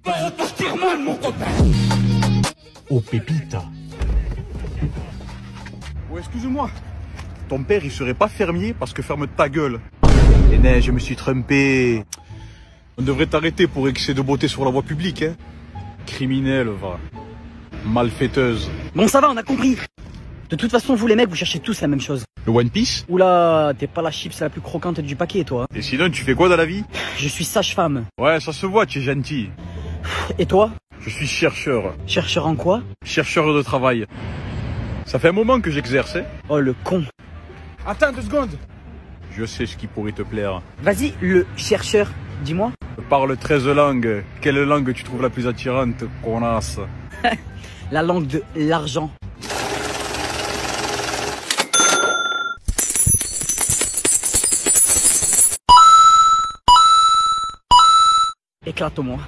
Va repartir mal, mon copain. Oh, pépita. Oh, excuse-moi. Ton père, il serait pas fermier parce que ferme ta gueule. Et non, je me suis trompé. On devrait t'arrêter pour excès de beauté sur la voie publique, hein. Criminel, va. Malfaiteuse. Bon, ça va, on a compris. De toute façon, vous les mecs, vous cherchez tous la même chose. Le One Piece? Oula, t'es pas la chips la plus croquante du paquet, toi. Et sinon, tu fais quoi dans la vie? Je suis sage-femme. Ouais, ça se voit, tu es gentil. Et toi? Je suis chercheur. Chercheur en quoi? Chercheur de travail. Ça fait un moment que j'exerce, hein. Oh, le con. Attends 2 secondes. Je sais ce qui pourrait te plaire. Vas-y, le chercheur, dis-moi. Je parle 13 langues. Quelle langue tu trouves la plus attirante, connasse? La langue de l'argent. Éclate-moi.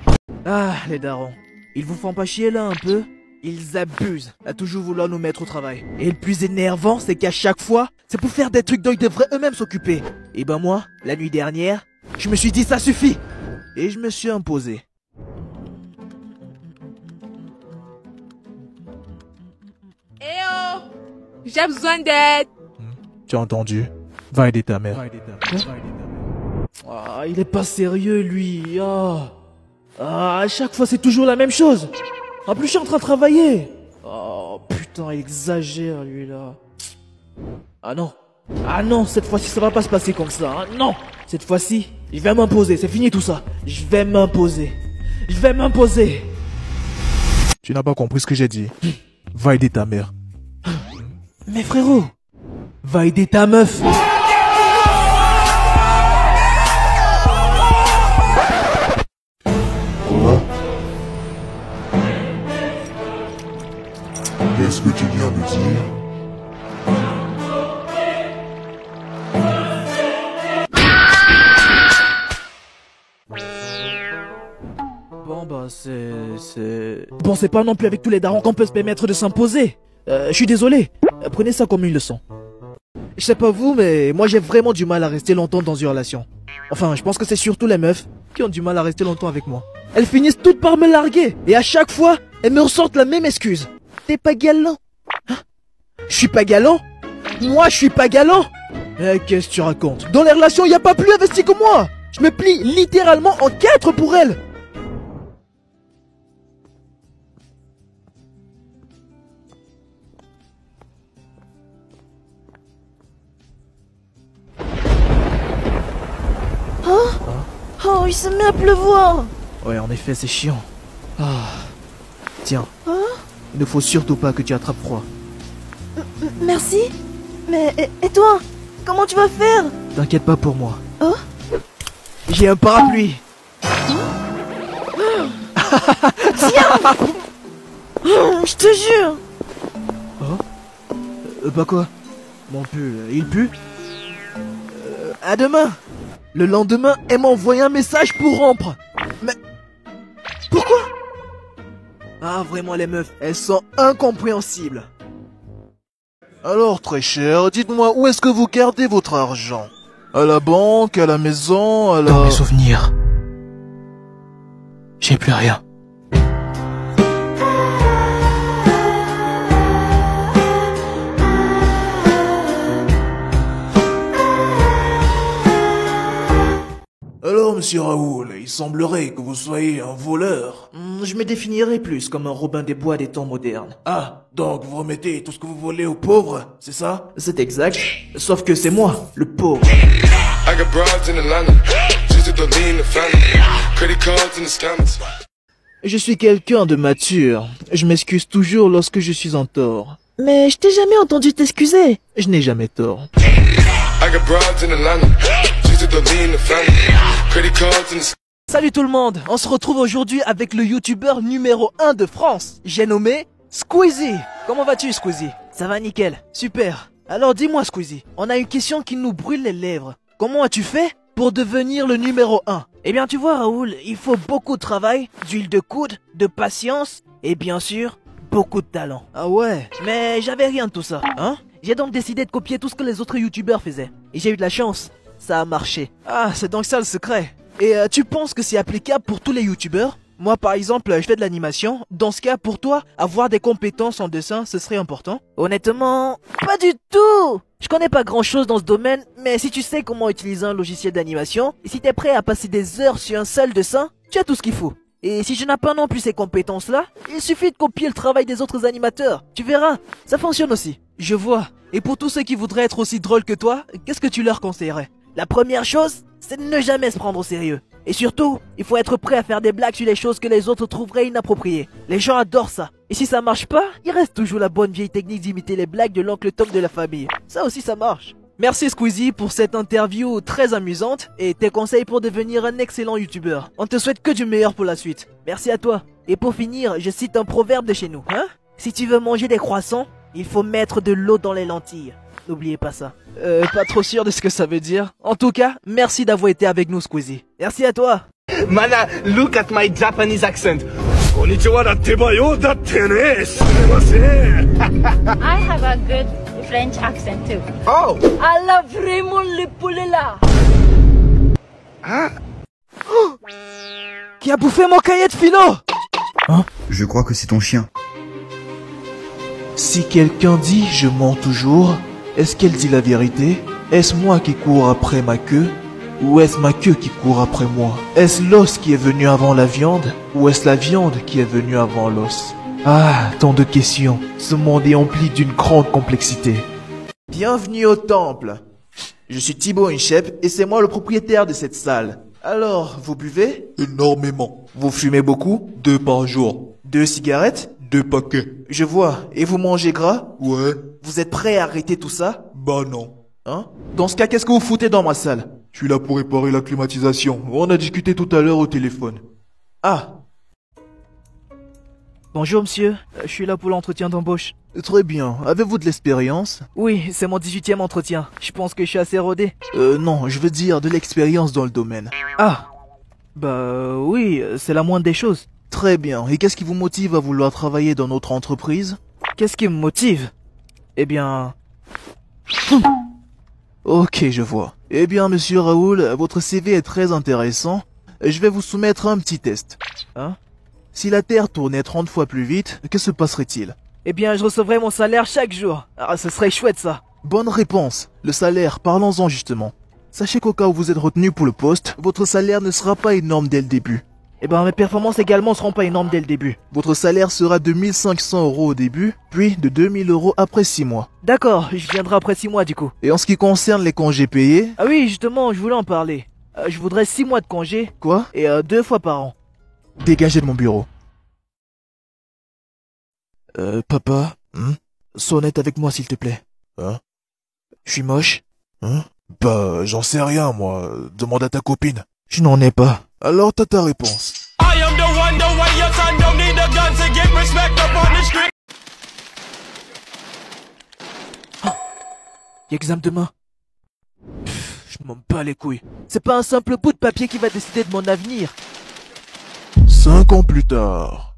Ah, les darons. Ils vous font pas chier là un peu? Ils abusent à toujours vouloir nous mettre au travail. Et le plus énervant, c'est qu'à chaque fois, c'est pour faire des trucs dont ils devraient eux-mêmes s'occuper. Et ben moi, la nuit dernière, je me suis dit ça suffit. Et je me suis imposé. Eh oh! J'ai besoin d'aide! Tu as entendu? Va aider ta mère. Ah, il est pas sérieux lui. À chaque fois c'est toujours la même chose. En plus je suis en train de travailler. Oh putain, il exagère lui là. Ah non. Ah non, cette fois-ci ça va pas se passer comme ça. Hein. Non. Cette fois-ci, je vais m'imposer. C'est fini tout ça. Je vais m'imposer. Je vais m'imposer. Tu n'as pas compris ce que j'ai dit. Va aider ta mère. Mais frérot, va aider ta meuf. Qu'est-ce que tu viens de dire? Bon bah Bon c'est pas non plus avec tous les darons qu'on peut se permettre de s'imposer. Je suis désolé. Prenez ça comme une leçon. Je sais pas vous, mais moi j'ai vraiment du mal à rester longtemps dans une relation. Enfin, je pense que c'est surtout les meufs qui ont du mal à rester longtemps avec moi. Elles finissent toutes par me larguer. Et à chaque fois, elles me ressortent la même excuse. T'es pas galant? Hein? Je suis pas galant? Moi je suis pas galant? Eh, qu'est-ce que tu racontes? Dans les relations, y a pas plus investi que moi. Je me plie littéralement en 4 pour elles. Oh, il se met à pleuvoir. Ouais, en effet, c'est chiant. Tiens. Il ne faut surtout pas que tu attrapes froid. Merci. Mais, et toi? Comment tu vas faire? T'inquiète pas pour moi. Oh? J'ai un parapluie. Tiens. Je te jure. Bah quoi? Mon pull, il pue? À demain. Le lendemain, elle m'a envoyé un message pour rompre. Mais... pourquoi? Ah, vraiment, les meufs, elles sont incompréhensibles. Alors, très cher, dites-moi, où est-ce que vous gardez votre argent? À la banque, à la maison, à la... Dans mes souvenirs. J'ai plus rien. Alors, monsieur Raoul, il semblerait que vous soyez un voleur. Je me définirais plus comme un Robin des Bois des temps modernes. Ah, donc vous remettez tout ce que vous volez aux pauvres, c'est ça? C'est exact, sauf que c'est moi, le pauvre. Je suis quelqu'un de mature. Je m'excuse toujours lorsque je suis en tort. Mais je t'ai jamais entendu t'excuser. Je n'ai jamais tort. Salut tout le monde, on se retrouve aujourd'hui avec le youtubeur numéro 1 de France. J'ai nommé Squeezie. Comment vas-tu Squeezie? Ça va nickel, super. Alors dis-moi Squeezie, on a une question qui nous brûle les lèvres. Comment as-tu fait pour devenir le numéro 1? Eh bien tu vois Raoul, il faut beaucoup de travail, d'huile de coude, de patience et bien sûr, beaucoup de talent. Ah ouais, mais j'avais rien de tout ça, hein? J'ai donc décidé de copier tout ce que les autres youtubeurs faisaient. Et j'ai eu de la chance, ça a marché. Ah, c'est donc ça le secret. Et tu penses que c'est applicable pour tous les youtubeurs? Moi, par exemple, je fais de l'animation. Dans ce cas, pour toi, avoir des compétences en dessin, ce serait important? Honnêtement, pas du tout. Je connais pas grand chose dans ce domaine, mais si tu sais comment utiliser un logiciel d'animation, et si t'es prêt à passer des heures sur un seul dessin, tu as tout ce qu'il faut. Et si je n'ai pas non plus ces compétences-là, il suffit de copier le travail des autres animateurs. Tu verras, ça fonctionne aussi. Je vois. Et pour tous ceux qui voudraient être aussi drôles que toi, qu'est-ce que tu leur conseillerais? La première chose, c'est de ne jamais se prendre au sérieux. Et surtout, il faut être prêt à faire des blagues sur les choses que les autres trouveraient inappropriées. Les gens adorent ça. Et si ça marche pas, il reste toujours la bonne vieille technique d'imiter les blagues de l'oncle Tom de la famille. Ça aussi, ça marche. Merci Squeezie pour cette interview très amusante et tes conseils pour devenir un excellent youtubeur. On te souhaite que du meilleur pour la suite. Merci à toi. Et pour finir, je cite un proverbe de chez nous. Si tu veux manger des croissants, il faut mettre de l'eau dans les lentilles. N'oubliez pas ça. Pas trop sûr de ce que ça veut dire. En tout cas, merci d'avoir été avec nous Squeezie. Merci à toi. Mana, look at my Japanese accent. Konnichiwa datte ba yo datte ne. I have a good French accent too. Oh. I love vraiment le poulet là. Qui a bouffé mon cahier de philo? Hein? Je crois que c'est ton chien. Si quelqu'un dit je mens toujours, est-ce qu'elle dit la vérité? Est-ce moi qui cours après ma queue? Ou est-ce ma queue qui court après moi? Est-ce l'os qui est venu avant la viande? Ou est-ce la viande qui est venue avant l'os? Ah, tant de questions. Ce monde est empli d'une grande complexité. Bienvenue au temple. Je suis Thibaut Inchep et c'est moi le propriétaire de cette salle. Alors, vous buvez? Énormément. Vous fumez beaucoup? 2 par jour. 2 cigarettes? 2 paquets. Je vois. Et vous mangez gras? Ouais. Vous êtes prêt à arrêter tout ça? Bah non. Hein? Dans ce cas, qu'est-ce que vous foutez dans ma salle? Je suis là pour réparer la climatisation. On a discuté tout à l'heure au téléphone. Ah, Bonjour monsieur, je suis là pour l'entretien d'embauche. très bien. Avez-vous de l'expérience? Oui, c'est mon 18e entretien. Je pense que je suis assez rodé. Non, je veux dire de l'expérience dans le domaine. Ah, bah oui, c'est la moindre des choses. Très bien. Et qu'est-ce qui vous motive à vouloir travailler dans notre entreprise? Qu'est-ce qui me motive? Eh bien... Ok, je vois. Eh bien, monsieur Raoul, votre CV est très intéressant. Je vais vous soumettre un petit test. Hein? Si la Terre tournait 30 fois plus vite, que se passerait-il? Eh bien, je recevrai mon salaire chaque jour. Ah, ce serait chouette ça. Bonne réponse. Le salaire, parlons-en justement. Sachez qu'au cas où vous êtes retenu pour le poste, votre salaire ne sera pas énorme dès le début. Eh ben, mes performances également seront pas énormes dès le début. Votre salaire sera de 1500 € au début, puis de 2000 € après 6 mois. D'accord, je viendrai après 6 mois du coup. Et en ce qui concerne les congés payés... Ah oui, justement, je voulais en parler. Je voudrais 6 mois de congé. Quoi? Et 2 fois par an. Dégagez de mon bureau. Papa, sois honnête avec moi s'il te plaît. Hein? Je suis moche? Hein? Bah, j'en sais rien moi. Demande à ta copine. Je n'en ai pas. Alors t'as ta réponse. Y'a examen demain. Je m'en bats les couilles. C'est pas un simple bout de papier qui va décider de mon avenir. 5 ans plus tard.